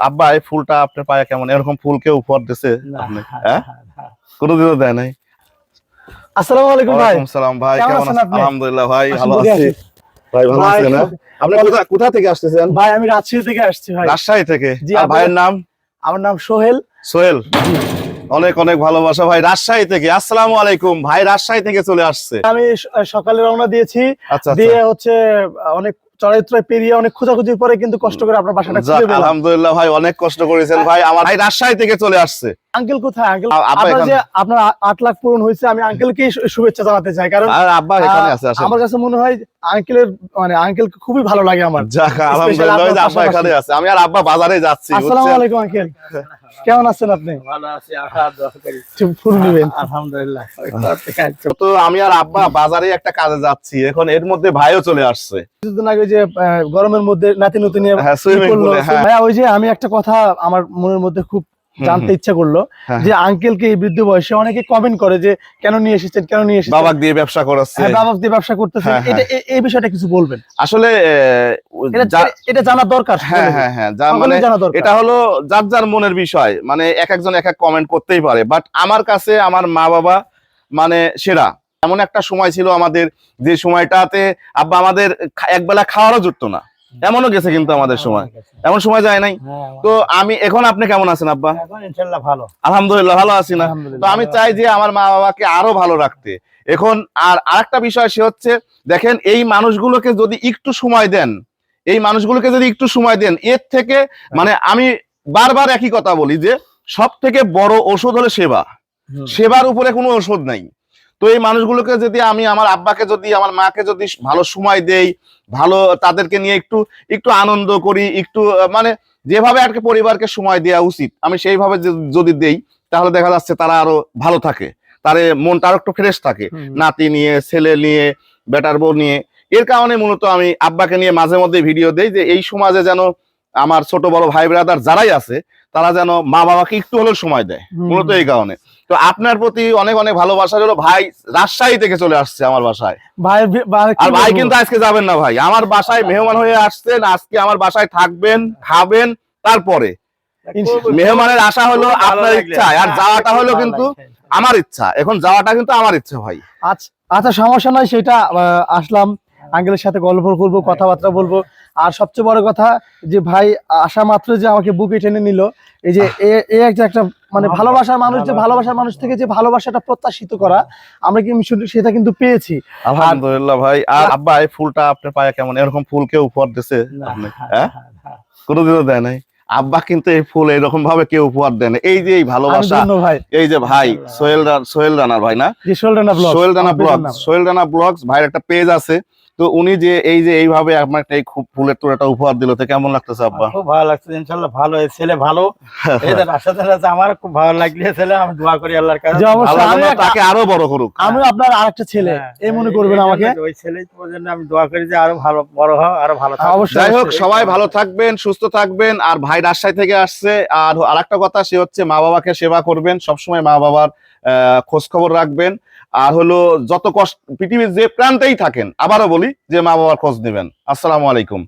আব্বা এই ফুলটা আপনার পায়ে কেমন? এরকম ফুল কেউ উপহার দিছে আপনি? হ্যাঁ, কোনোদিনও দেয় নাই। আসসালামু আলাইকুম ভাই। ওয়ালাইকুম সালাম ভাই, কেমন আছেন? আপনি? আলহামদুলিল্লাহ ভাই, আসুন ভালো বসে আছি। আসি। ভাই ভালো ভাই, আছেন? আপনি কোথা থেকে আসতেছেন? ভাই আমি রাজশাহী থেকে আসছি ভাই। রাজশাহী থেকে। জি, আর ভাইয়ের নাম? আমার নাম সোহেল। সোহেল, অনেক অনেক ভালোবাসা ভাই। রাজশাহী থেকে। আসসালামু আলাইকুম ভাই, রাজশাহী থেকে চলে আসছে। আমি সকালে রওনা দিয়েছি, আচ্ছা দিয়ে হচ্ছে অনেক চড়াই পেরিয়ে অনেক খোঁজাখুঁজির পরে কিন্তু কষ্ট করে আপনার বাসাটা খুঁজে পেলাম। আলহামদুলিল্লাহ ভাই, অনেক কষ্ট করেছেন ভাই। আমার ভাই রাজশাহী থেকে চলে আসছে। আঙ্কেল কোথায়? আঙ্কেল আব্বা আপনার এখানে। যে আপনার 8 লাখ পূরণ হয়েছে, আমি আঙ্কেলকে শুভেচ্ছা জানাতে চাই, কারণ আর আব্বা এখানে আছে, আসেন। আমার কাছে মনে হয় আঙ্কেলের আঙ্কেলকে খুবই ভালো লাগে আমার। যাক আলহামদুলিল্লাহ যে আব্বা এখানে আছে। আমি আর আব্বা বাজারে যাচ্ছি। আসসালামু আলাইকুম আঙ্কেল, কেমন আছেন আপনি? ভালো আছি, আলহামদুলিল্লাহ। ফুল নিবেন? আলহামদুলিল্লাহ। তো আমি আর আব্বা বাজারে একটা কাজে যাচ্ছি, এখন এর মধ্যে ভাইও চলে আসছে। কিছুদিন আগে যে গরমের মধ্যে নাতি নতুন হ্যাঁ, swimming pool এ, হ্যাঁ। ভাইয়া, ওই যে আমি একটা কথা আমার মনের মধ্যে খুব জানতে ইচ্ছা করলো, যে আঙ্কেলকে এই বৃদ্ধ বয়সে অনেকে কমেন্ট করে যে কেন নিয়ে এসেছেন, কেন নিয়ে এসেছেন, বাবাক দিয়ে ব্যবসা করাচ্ছে। হ্যাঁ, বাবাক দিয়ে ব্যবসা করতেছেন। এটা এই বিষয়টা কিছু বলবেন? আসলে এটা জানা দরকার। হ্যাঁ হ্যাঁ হ্যাঁ, মানে এটা হলো যার যার মনের বিষয়, মানে এক একজন এক এক কমেন্ট করতেই পারে। বাট আমার কাছে আমার মা বাবা মানে সেরা। এমন একটা সময় ছিল আমাদের, যে সময়টাতে আব্বা আমাদের একবেলা খাওয়ারও জুটতো না, এমনও গেছে কিন্তু আমাদের সময়, এমন সময় যায় নাই। তো আমি এখন, আপনি কেমন আছেন আব্বা? ইনশাআল্লাহ ভালো। আলহামদুলিল্লাহ ভালো আছি না। তো আমি চাই যে আমার মা বাবাকে আরো ভালো রাখতে। এখন আর আরেকটা বিষয় সে হচ্ছে, দেখেন এই মানুষগুলোকে যদি একটু সময় দেন, এর থেকে মানে আমি বারবার একই কথা বলি যে সব থেকে বড় ওষুধ হলো সেবা। সেবার উপরে কোনো ওষুধ নাই। তো এই মানুষগুলোকে যদি আমি, আমার আব্বাকে যদি, আমার মাকে যদি ভালো সময় দেই, ভালো তাদেরকে নিয়ে একটু আনন্দ করি, একটু মানে যেভাবে আর কি পরিবারকে সময় দেওয়া উচিত, আমি সেইভাবে যদি দেই, তাহলে দেখা যাচ্ছে তারা আরো ভালো থাকে, তার মনটা আরো একটু ফ্রেশ থাকে। নাতি নিয়ে, ছেলে নিয়ে, বেটার বউ নিয়ে। এর কারণে মূলত আমি আব্বাকে নিয়ে মাঝে মধ্যে ভিডিও দেই, যে এই সমাজে যেন আমার ছোট বড় ভাই ব্রাদার যারাই আছে, তারা যেন মা বাবাকে একটু হলেও সময় দেয়, মূলত এই কারণে। তো আপনার প্রতি অনেক অনেক ভালোবাসা হলো ভাই, রাজশাহী থেকে চলে আসছে আমার বাসায়। আর ভাই কিন্তু আজকে যাবেন না ভাই, আমার বাসায় মেহমান হয়ে আসছেন, আজকে আমার বাসায় থাকবেন, খাবেন, তারপরে মেহমানের আশা হলো আপনার ইচ্ছা, আর যাওয়াটা হলো কিন্তু আমার ইচ্ছা। এখন যাওয়াটা কিন্তু আমার ইচ্ছা ভাই। আচ্ছা, সমস্যা নাই, সেটা আসলাম আঙ্কেলের সাথে গল্প করবো, কথাবার্তা বলবো। আর সবচেয়ে বড় কথা যে ভাই আসা মাত্র যে আমাকে বুকে টেনে নিল, এই যে একটা মানে ভালোবাসার মানুষ, যে ভালোবাসার মানুষ থেকে যে ভালোবাসাটা প্রত্যাশিত করা, আমরা কিন্তু সেটা কিন্তু পেয়েছি, আলহামদুলিল্লাহ ভাই। আর আব্বা এই ফুলটা আপনার পায়ে কেমন? এরকম ফুল কেউ উপহার দিছে আপনি? হ্যাঁ, কোনোদিনও দেয় নাই। আব্বা কিন্তু এই ফুল এরকম ভাবে কেউ উপহার দেন। এই যে এই ভালোবাসা, এই যে ভাই সোহেল রানার ভাই না, সোহেল রানা ব্লগস ভাইয়ের একটা পেজ আছে। তো উনি যে এইভাবে আপনাকে এই ফুলের তোড়াটা উপহার দিল, তো কেমন লাগতেছে আব্বা? খুব ভালো লাগছে, ইনশাআল্লাহ ভালো। ছেলে ভালো, এদের আশাতে আছে, আমার খুব ভালো লাগলে ছেলে, আমি দোয়া করি আল্লাহর কাছে তাকে আরো বড় করুক। আমি আপনার আরেকটা ছেলে, এই মনে করবেন আমাকে। ওই ছেলের জন্য আমি দোয়া করি যে আরো ভালো বড় হয়, আরো ভালো থাকবে। যাই হোক, সবাই ভালো থাকবেন, সুস্থ থাকবেন। আর ভাই রাজশাহী থেকে আসছে। আর আরেকটা কথা, সে হচ্ছে মা বাবাকে সেবা করবেন, সবসময় মা বাবার খোঁজ খবর রাখবেন। আর হলো যত কষ্ট পৃথিবীর যে প্রান্তেই থাকেন, আবারও বলি যে মা বাবার খোঁজ নেবেন। আসসালামু আলাইকুম।